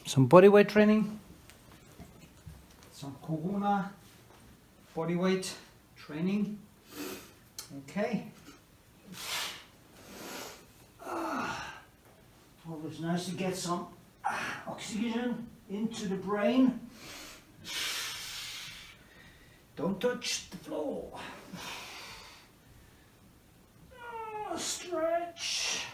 some body weight training, some Corona body weight training. Okay. Always nice to get some oxygen into the brain. Don't touch the floor. Stretch.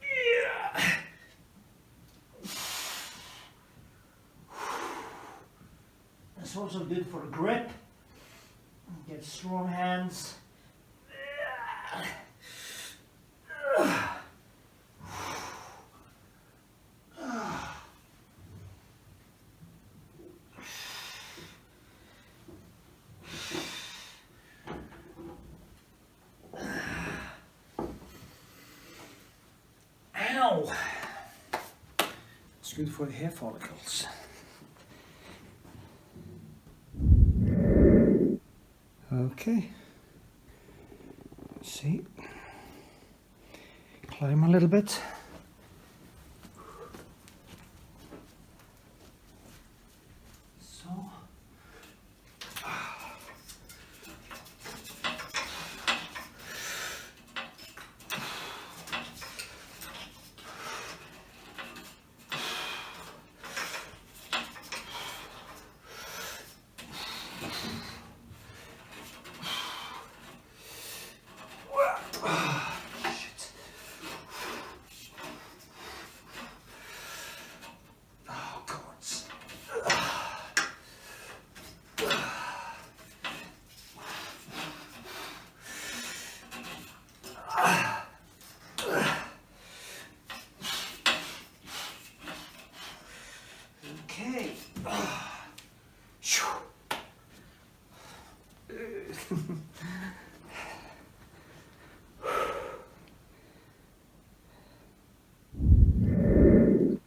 Yeah. That's also good for grip. Get strong hands. Ow! It's good for the hair follicles. Okay, let's see, climb a little bit. So, okay.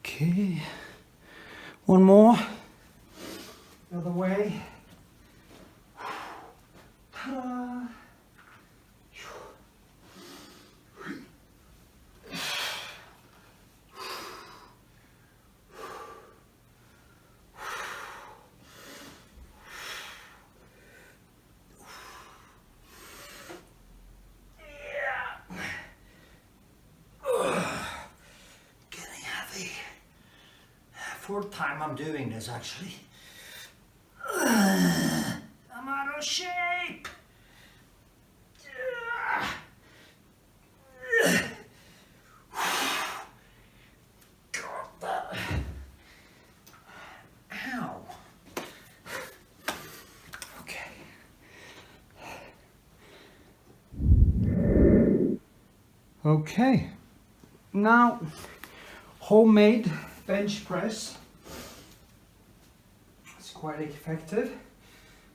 Okay, one more, the other way. Ta-da! Fourth time I'm doing this actually. I'm out of shape. Got that. Ow. Okay. Okay. Now, homemade bench press. It's quite effective.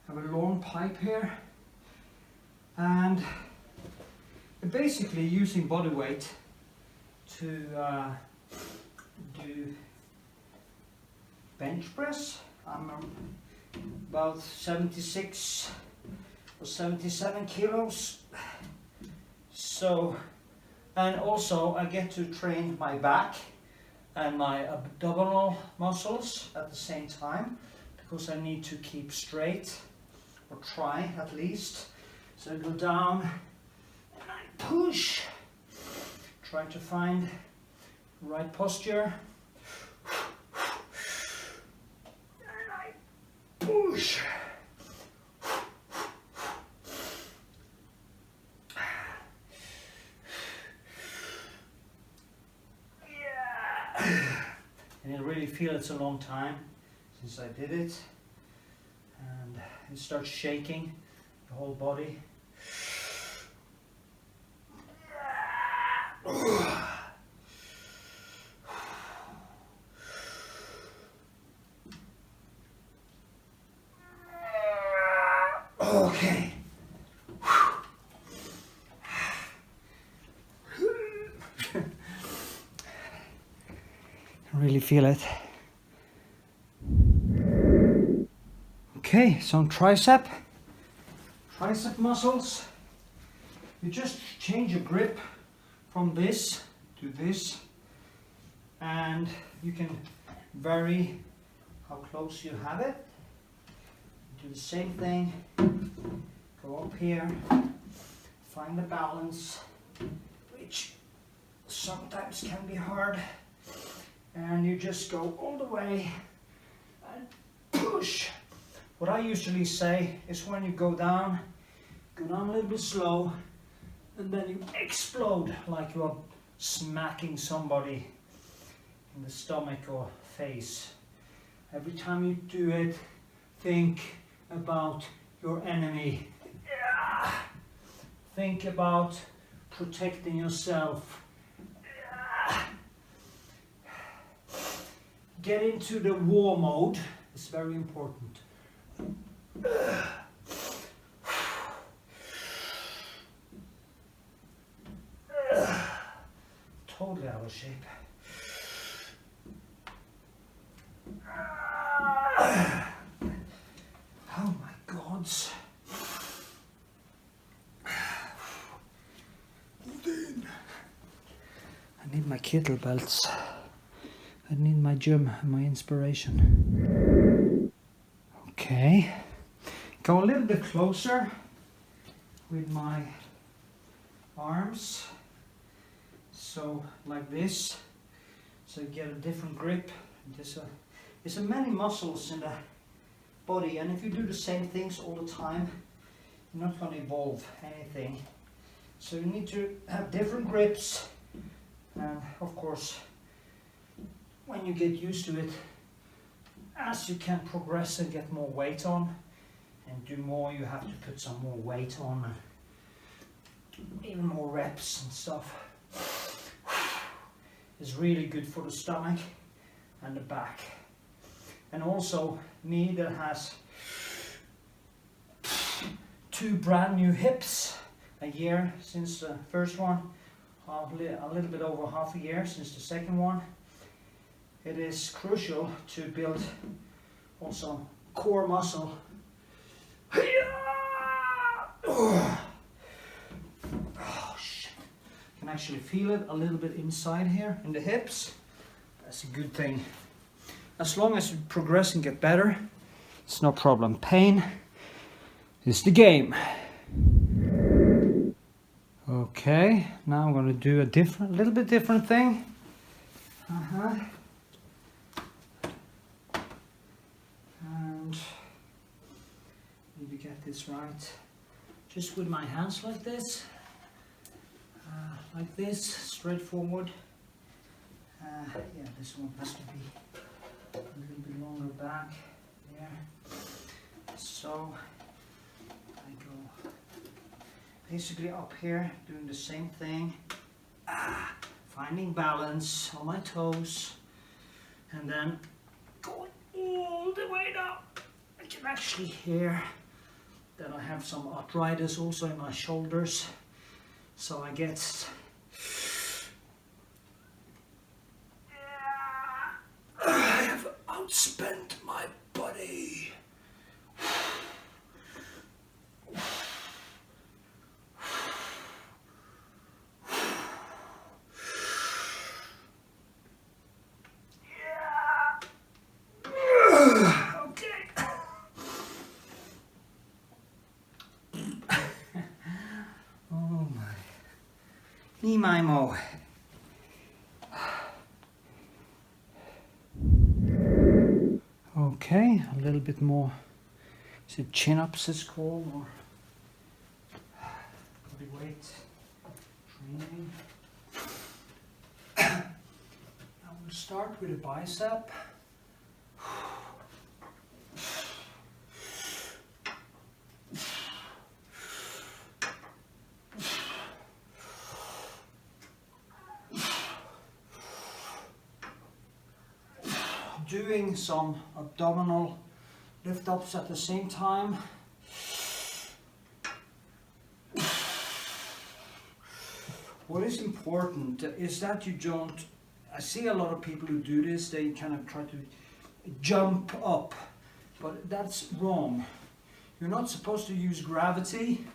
I have a long pipe here, and basically using body weight to do bench press. I'm about 76 or 77 kilos. So, and also I get to train my back and my abdominal muscles at the same time, because I need to keep straight, or try at least. So I go down and I push, try to find the right posture, and I push. And I really feel it's a long time since I did it, and it starts shaking the whole body. Okay. I really feel it. Okay, some tricep muscles. You just change your grip from this to this, and you can vary how close you have it. Do the same thing, go up here, find the balance, which sometimes can be hard, and you just go all the way and push. What I usually say is when you go down a little bit slow, and then you explode like you're smacking somebody in the stomach or face. Every time you do it, think about your enemy. Yeah. Think about protecting yourself. Yeah. Get into the war mode. It's very important. Totally out of shape. Oh my gods. I need my kettlebells. I need my gym and my inspiration. Okay. Go a little bit closer with my arms. So like this. So you get a different grip. There's many muscles in the body, and if you do the same things all the time, you're not going to evolve anything. So you need to have different grips, and of course when you get used to it, as you can progress and get more weight on and do more, you have to put some more weight on and even more reps and stuff. It's really good for the stomach and the back. And also me that has 2 brand new hips, a year since the first one, a little bit over half a year since the second one. It is crucial to build also core muscle. Oh shit. You can actually feel it a little bit inside here in the hips. That's a good thing. As long as you progress and get better, it's no problem. Pain is the game. Okay, now I'm going to do a little bit different thing. And need to get this right. Just with my hands like this, straightforward. Yeah, this one has to be a little bit longer back there. So I go basically up here doing the same thing, finding balance on my toes, and then going all the way down. I can actually hear that I have some arthritis also in my shoulders, so I get I have outspent my body. Mimo. Okay, a little bit more. Is it chin-ups it's called, or body weight training? I will start with a bicep. Doing some abdominal lift-ups at the same time. What is important is that you don't, I see a lot of people who do this, they kind of try to jump up, but that's wrong. You're not supposed to use gravity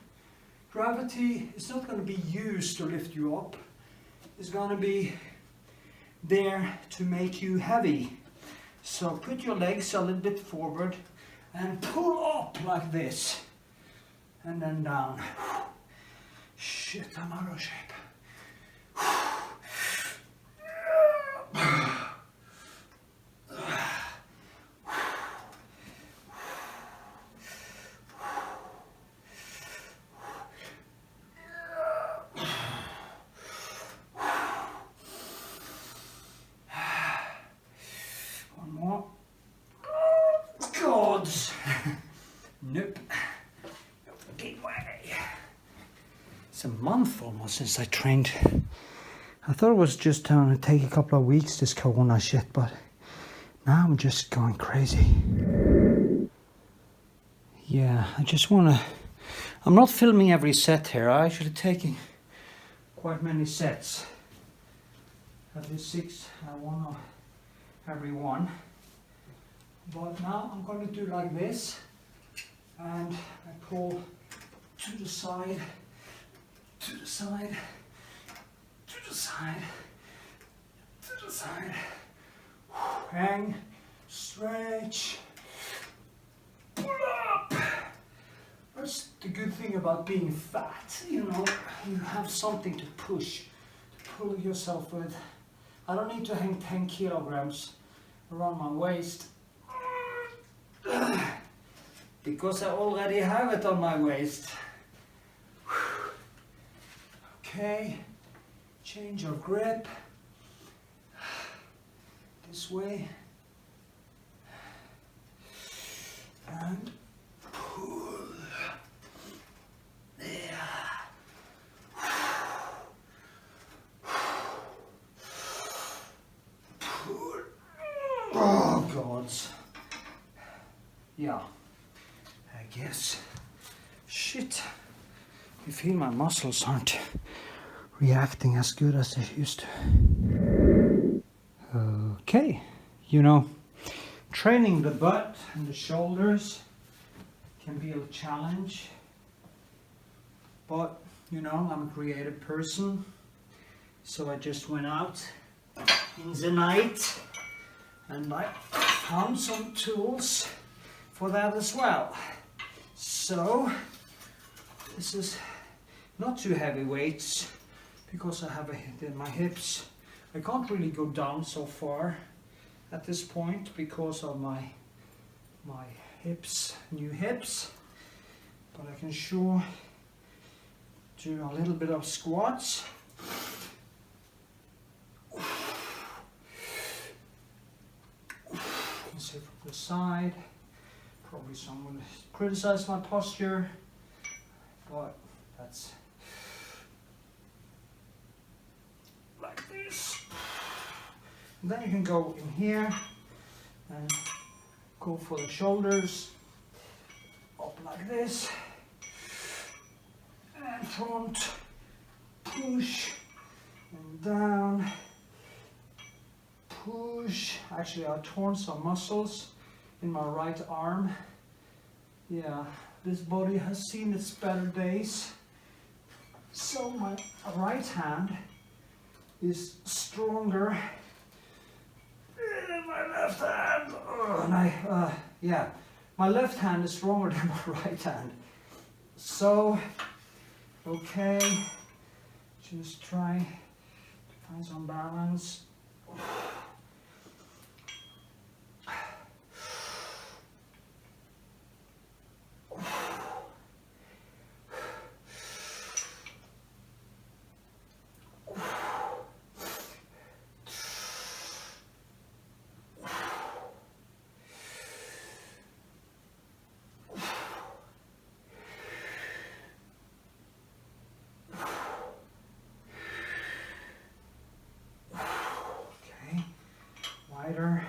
Gravity is not going to be used to lift you up. It's going to be there to make you heavy. So put your legs a little bit forward and pull up like this. And then down. Shit, I'm out of shape. Nope. Big way. It's a month almost since I trained. I thought it was just going to take a couple of weeks, this corona shit, but now I'm just going crazy. Yeah, I just want to... I'm not filming every set here. I'm actually taking quite many sets. At least 6, one of every one. But now I'm going to do like this. And I pull to the side, to the side, to the side, to the side. Hang, stretch, pull up. That's the good thing about being fat, you know, you have something to push, to pull yourself with. I don't need to hang 10 kilograms around my waist. Because I already have it on my waist. Okay, change of grip. This way. And pull. Yeah. Pull. Oh, gods. Yeah. I guess. Shit. I feel my muscles aren't reacting as good as they used to. Okay. You know, training the butt and the shoulders can be a challenge. But, you know, I'm a creative person. So I just went out in the night and I found some tools for that as well. So, this is not too heavy weights because I have my hips. I can't really go down so far at this point because of my hips, new hips. But I can sure do a little bit of squats. You can see from the side. Probably someone will criticize my posture, but that's like this. And then you can go in here and go for the shoulders, up like this, and front, push, and down, push. Actually, I torn some muscles in my right arm. Yeah, this body has seen its better days. So my right hand is stronger than my left hand. Oh, and yeah, my left hand is stronger than my right hand. So, okay, just try to find some balance. Wider.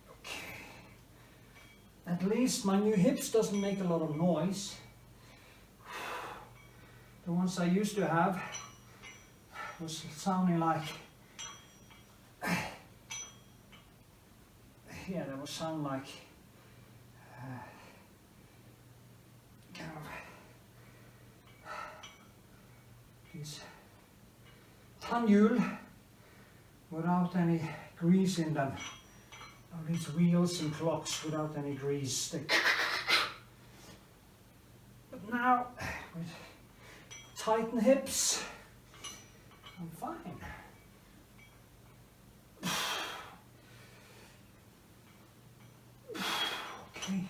Okay. At least my new hips doesn't make a lot of noise. The ones I used to have was sounding like, yeah, they would sound like kind of manual without any grease in them. These wheels and clocks without any grease. But now, with tighten hips, I'm fine. Okay.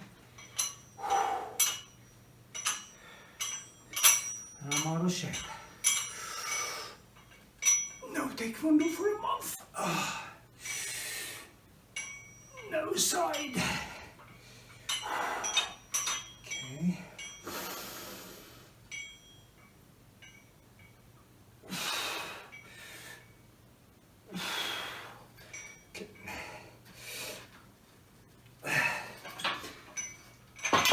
I'm out of shape. No taekwondo for a month. No side. Okay.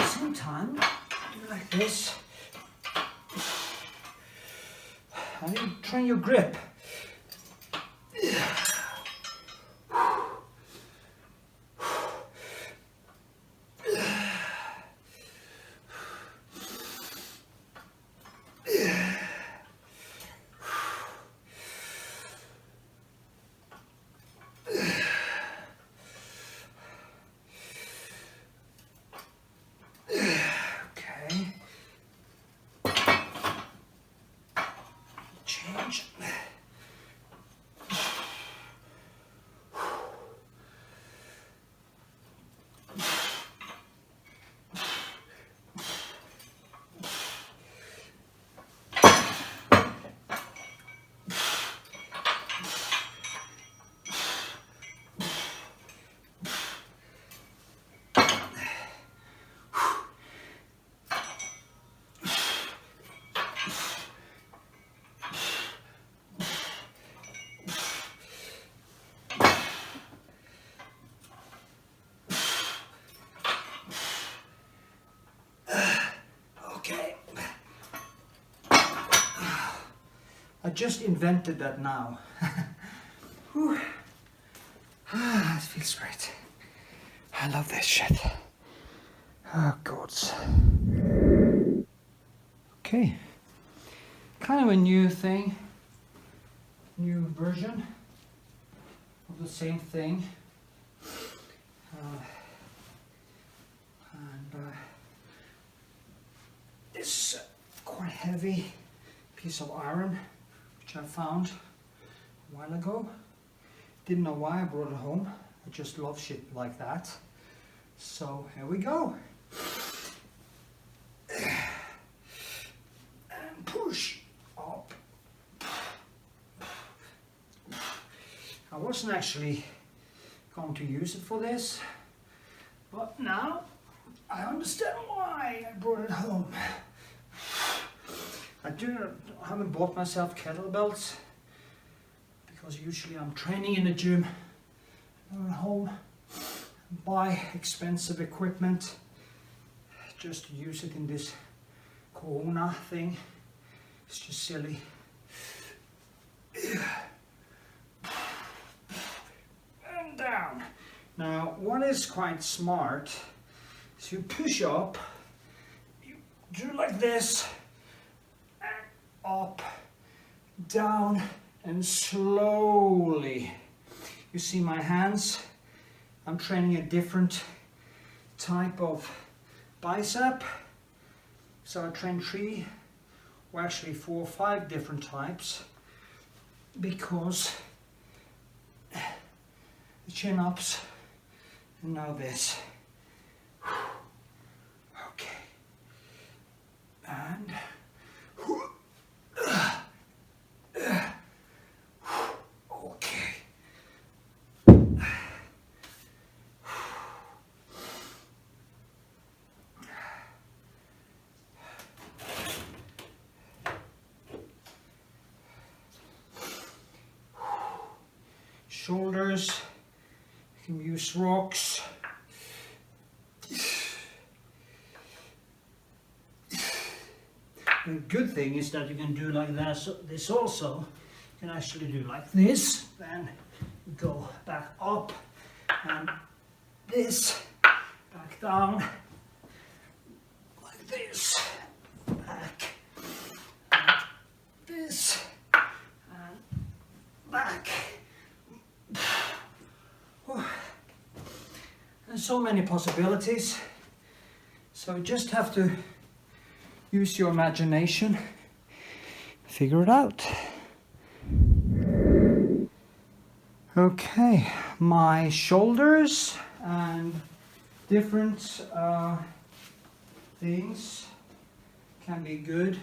Sometimes like this. I need to train your grip. I just invented that now. Whew. It feels great. I love this shit. Oh gods. Okay. Kind of a new thing. New version of the same thing. This quite heavy piece of iron which I found a while ago. Didn't know why I brought it home. I just love shit like that. So here we go. And push up. I wasn't actually going to use it for this, but now I understand why I brought it home. I haven't bought myself kettlebells because usually I'm training in the gym. I'm at home, buy expensive equipment just to use it in this Corona thing. It's just silly. And down. Now, what is quite smart is you push up, you do like this, and up, down, and slowly. You see my hands? I'm training a different type of bicep. So I train 3, or actually 4 or 5 different types, because the chin-ups, and now this. Okay. And okay. Shoulders, you can use rocks. The good thing is that you can do like that. So this also, you can actually do like this, then you go back up, and this, back down, like this, back, and this, and There's so many possibilities. So you just have to use your imagination, figure it out. Okay, my shoulders and different things can be good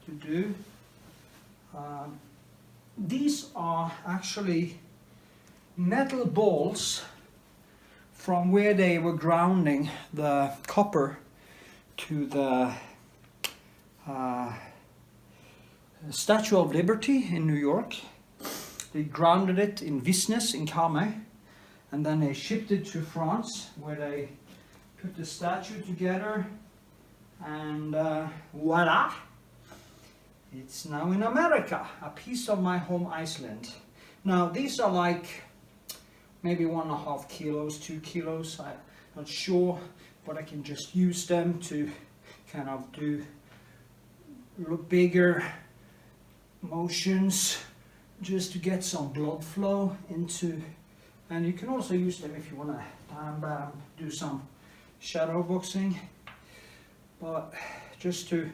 to do. These are actually metal balls from where they were grounding the copper to the Statue of Liberty in New York. They grounded it in Visnes in Karmøy, and then they shipped it to France, where they put the statue together, and voila! It's now in America, a piece of my home Iceland. Now these are like maybe 1.5 kilos, 2 kilos, I'm not sure, but I can just use them to kind of do bigger motions just to get some blood flow into, and you can also use them if you want to do some shadow boxing, but just to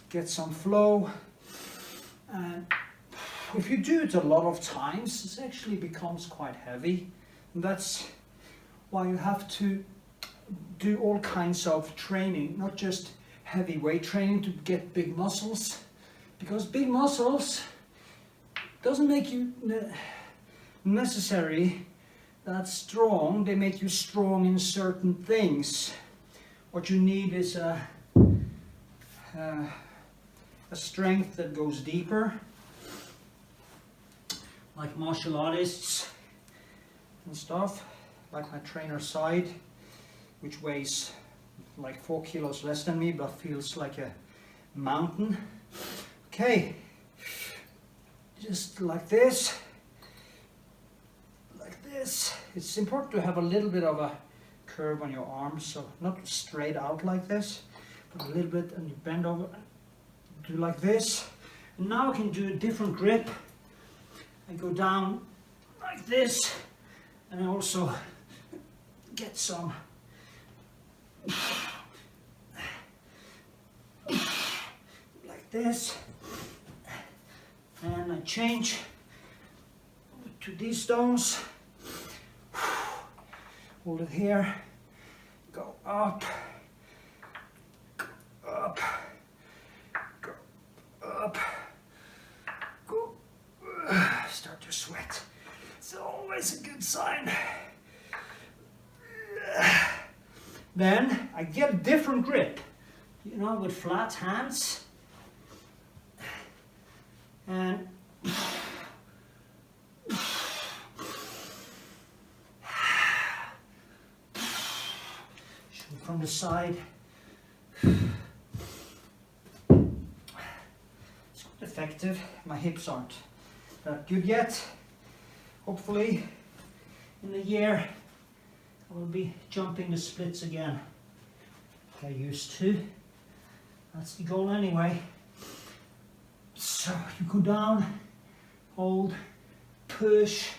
get some flow. And if you do it a lot of times, it actually becomes quite heavy, and that's why you have to do all kinds of training, not just heavy weight training to get big muscles, because big muscles doesn't make you necessarily that strong. They make you strong in certain things. What you need is a strength that goes deeper, like martial artists and stuff, like my trainer Side, which weighs like 4 kilos less than me but feels like a mountain. Okay, just like this, like this. It's important to have a little bit of a curve on your arms, so not straight out like this, but a little bit, and you bend over, do like this. And now I can do a different grip. I go down like this, and I also get some like this, and I change to these stones, hold it here, go up, go up, go up, go, start to sweat. It's always a good sign. Then I get a different grip, you know, with flat hands, and shoot from the side. It's quite effective. My hips aren't that good yet. Hopefully in a year I will be jumping the splits again, like I used to. That's the goal anyway. So you go down, hold, push,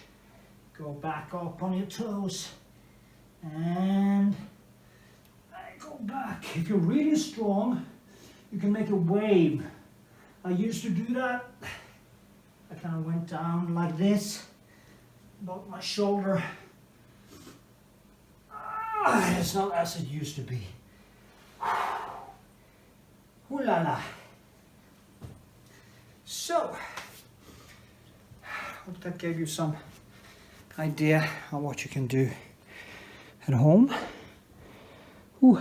go back up on your toes, and I go back. If you're really strong, you can make a wave. I used to do that. I kind of went down like this, about my shoulder. It's not as it used to be. Ooh la la. So, hope that gave you some idea of what you can do at home. Ooh.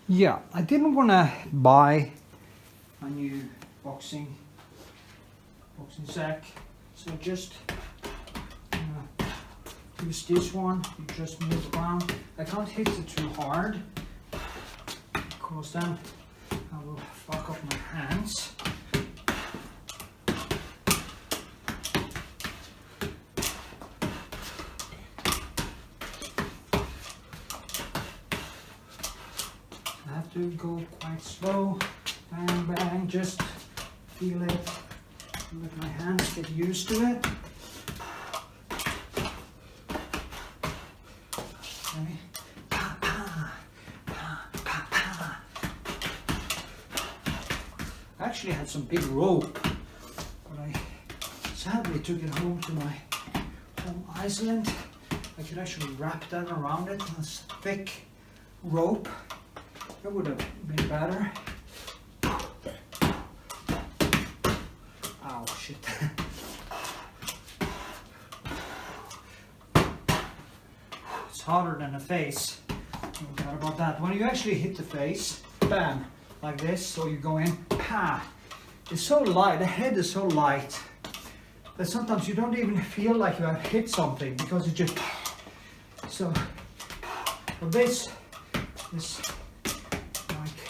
Yeah, I didn't want to buy a new boxing sack, so just use this one. You just move around. I can't hit it too hard, because then I will fuck up my hands. I have to go quite slow. Bang, bang, just feel it. Let my hands get used to it. actually had some big rope, but I sadly took it home to my home Iceland. I could actually wrap that around it, this thick rope. That would have been better. Ow, shit. It's harder than the face. No doubt about that. When you actually hit the face, bam, like this, or you go in, pa. It's so light, the head is so light that sometimes you don't even feel like you have hit something because it just, so, but this is like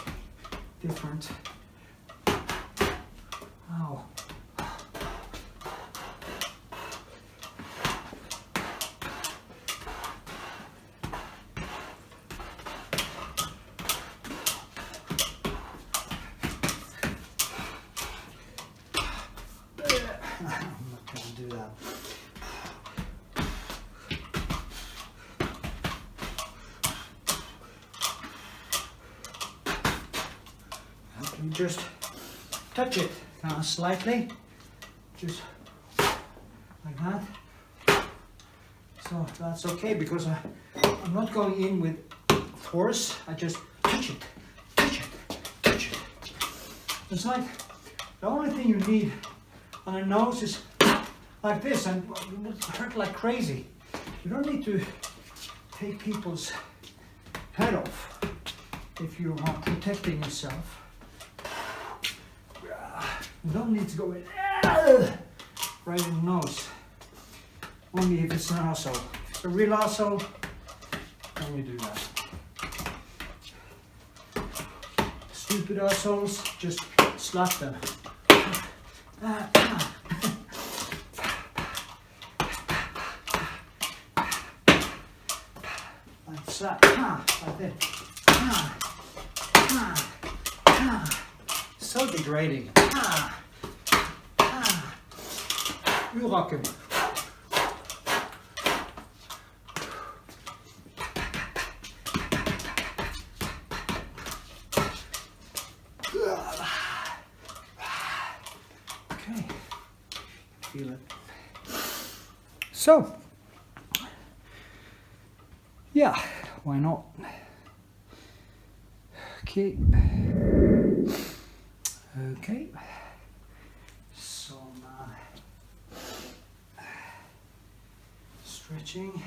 different. Ow. I'm not going to do that. You just touch it kind of slightly, just like that. So that's okay because I'm not going in with force. I just touch it, touch it, touch it. It's like the only thing you need on the nose is like this, and it will hurt like crazy. You don't need to take people's head off if you are protecting yourself. You don't need to go in right in the nose. Only if it's an asshole. If it's a real asshole, only do that. Stupid assholes, just slap them. Like that. Like this. So degrading. Uraken. Okay, feel it. So, yeah, why not? Okay. Okay. So stretching.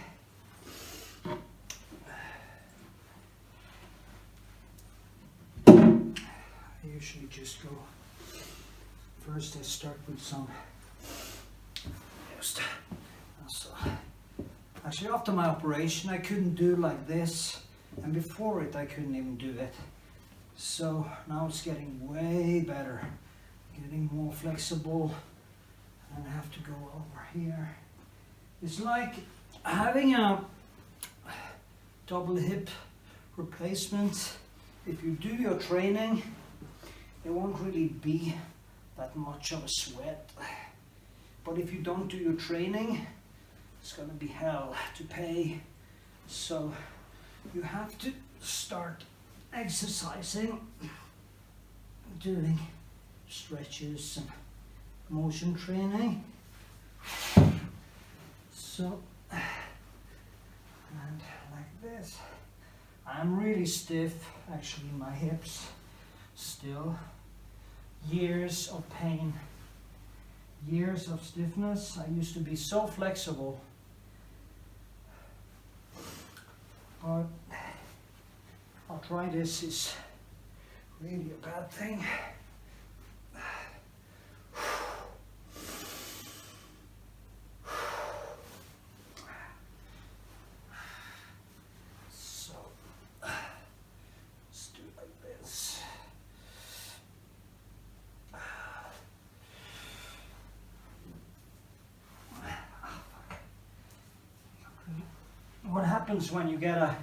I usually just go first. I start with some. Actually, after my operation, I couldn't do like this, and before it, I couldn't even do it. So now it's getting way better, getting more flexible, and I have to go over here. It's like having a double hip replacement. If you do your training, it won't really be that much of a sweat. But if you don't do your training, it's gonna be hell to pay. So you have to start exercising, doing stretches and motion training. So, and like this. I'm really stiff, actually, in my hips still. Years of pain, years of stiffness. I used to be so flexible, but arthritis is really a bad thing. So let's do it like this. What happens when you get a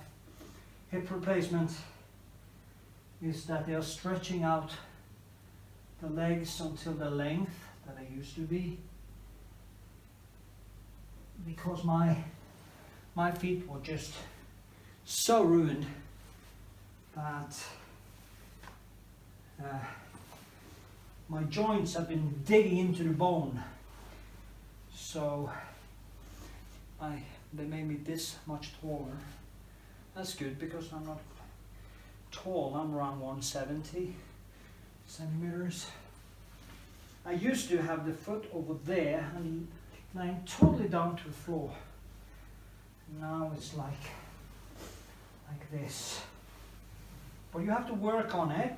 hip replacement is that they are stretching out the legs until the length that they used to be, because my feet were just so ruined that my joints have been digging into the bone. So they made me this much taller. That's good because I'm not tall. I'm around 170 centimeters. I used to have the foot over there and I'm totally down to the floor. Now it's like this. But you have to work on it.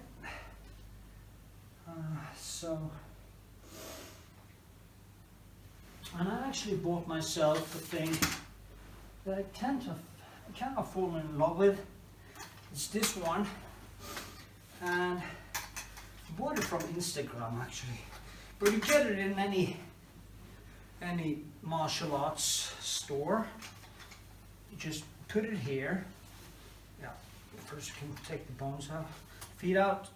And I actually bought myself a thing that I kind of fallen in love with. It's this one, and I bought it from Instagram actually. But you get it in any martial arts store. You just put it here. Yeah, first you can take the bones out, feet out,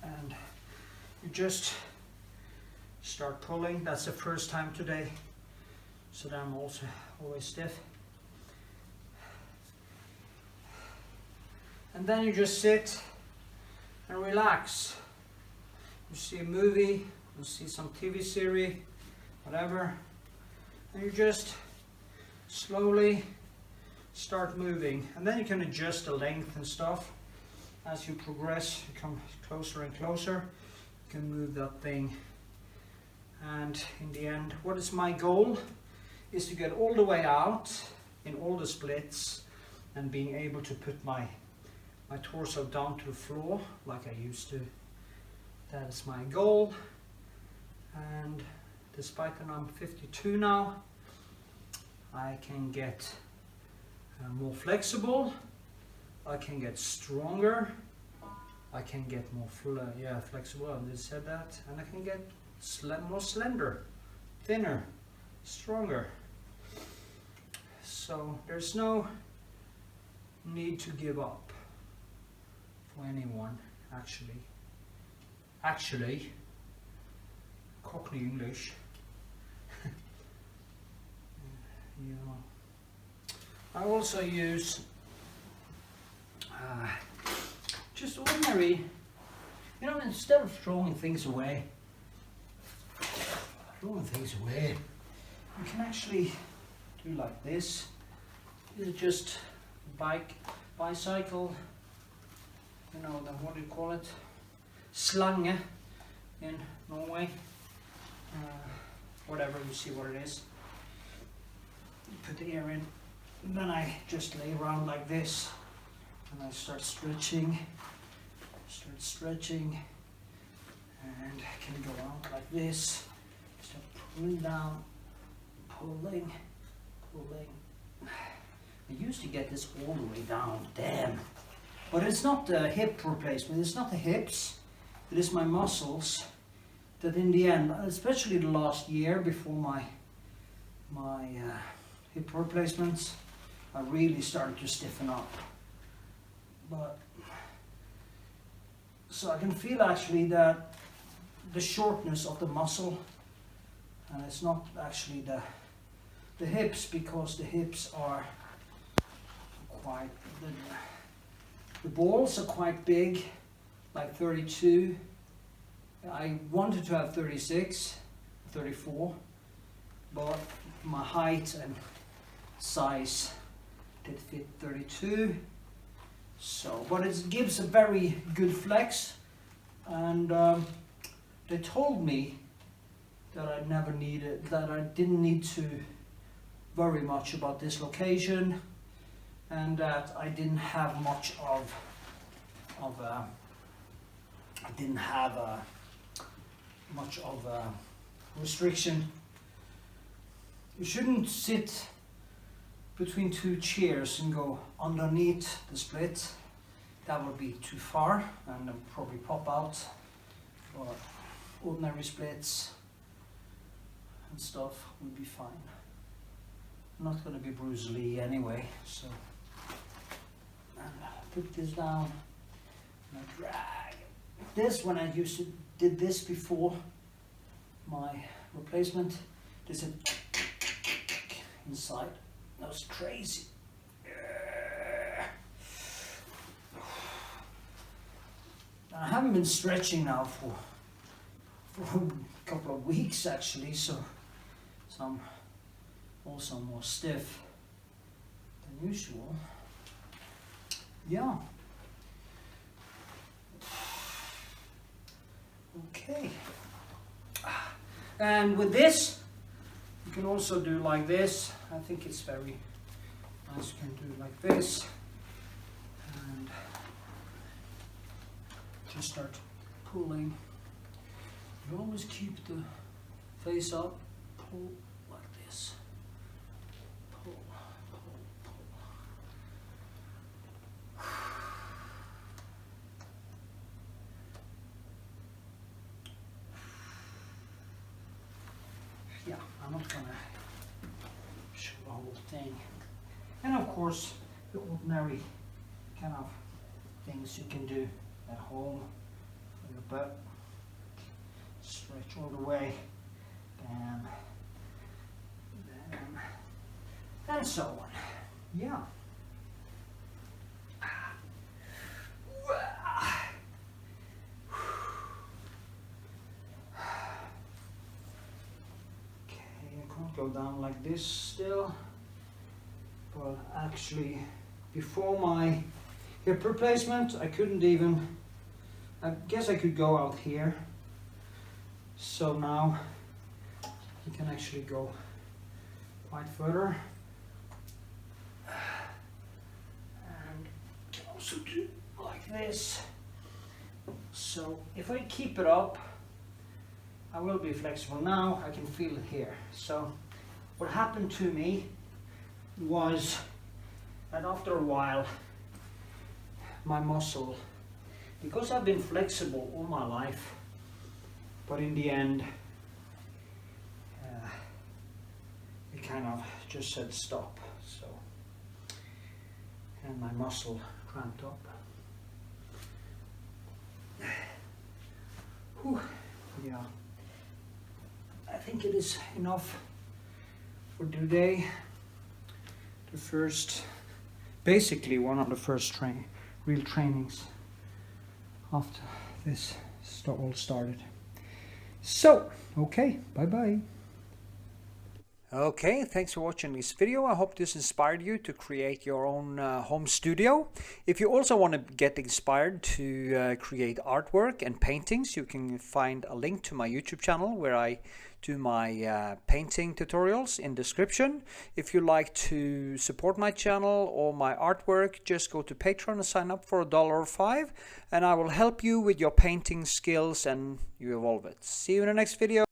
and you just start pulling. That's the first time today, so that I'm also always stiff. And then you just sit and relax. You see a movie, you see some TV series, whatever, and you just slowly start moving. And then you can adjust the length and stuff. As you progress, you come closer and closer. You can move that thing. And in the end, what is my goal is to get all the way out in all the splits and being able to put my torso down to the floor like I used to. That is my goal. And despite that I'm 52 now, I can get more flexible, I can get stronger, I can get more flexible, I just said that, and I can get more slender, thinner, stronger. So there's no need to give up for anyone, actually. Cockney English. Yeah. I also use just ordinary, instead of throwing things away, you can actually do like this. This is just bicycle, what do you call it? Slange in Norway. Whatever, you see what it is. Put the air in, and then I just lay around like this, and I start stretching, and I can go out like this, start pulling down, pulling. I used to get this all the way down, damn. But it's not the hip replacement, it's not the hips, it is my muscles that in the end, especially the last year before my hip replacements, I really started to stiffen up. But so I can feel actually that the shortness of the muscle, and it's not actually the hips, because the hips are quite, the balls are quite big, like 32. I wanted to have 36, 34, but my height and size did fit 32. So, but it gives a very good flex, and they told me that I didn't need to worry much about dislocation, and that I didn't have much of restriction. You shouldn't sit between two chairs and go underneath the split. That would be too far and probably pop out. For ordinary splits and stuff would be fine. I'm not going to be Bruce Lee anyway, so and I'll put this down and I drag this. When I did this before my replacement, there's a inside. That was crazy. I haven't been stretching now for for a couple of weeks actually, so some also more stiff than usual. Yeah. Okay. And with this, you can also do like this. I think it's very nice. You can do like this. And just start pulling. You always keep the face up. Pull like this. Pull, pull, pull. Yeah, I'm not gonna show the whole thing. And of course, the ordinary kind of things you can do at home for your butt. Stretch all the way. Bam. Bam. And so on. Yeah. Go down like this still, but actually before my hip replacement I couldn't even, I guess I could go out here, so now you can actually go quite further, and can also do like this. So if I keep it up, I will be flexible. Now I can feel it here. So what happened to me was that after a while my muscle, because I've been flexible all my life, but in the end it kind of just said stop. So, and my muscle cramped up. Whew. Yeah, I think it is enough for today. The first, basically one of the first real trainings after this all started. So, okay, bye-bye. Okay, thanks for watching this video. I hope this inspired you to create your own home studio. If you also want to get inspired to create artwork and paintings, you can find a link to my YouTube channel where I do my painting tutorials in description. If you like to support my channel or my artwork, just go to Patreon and sign up for $1 or $5, and I will help you with your painting skills and you evolve it. See you in the next video.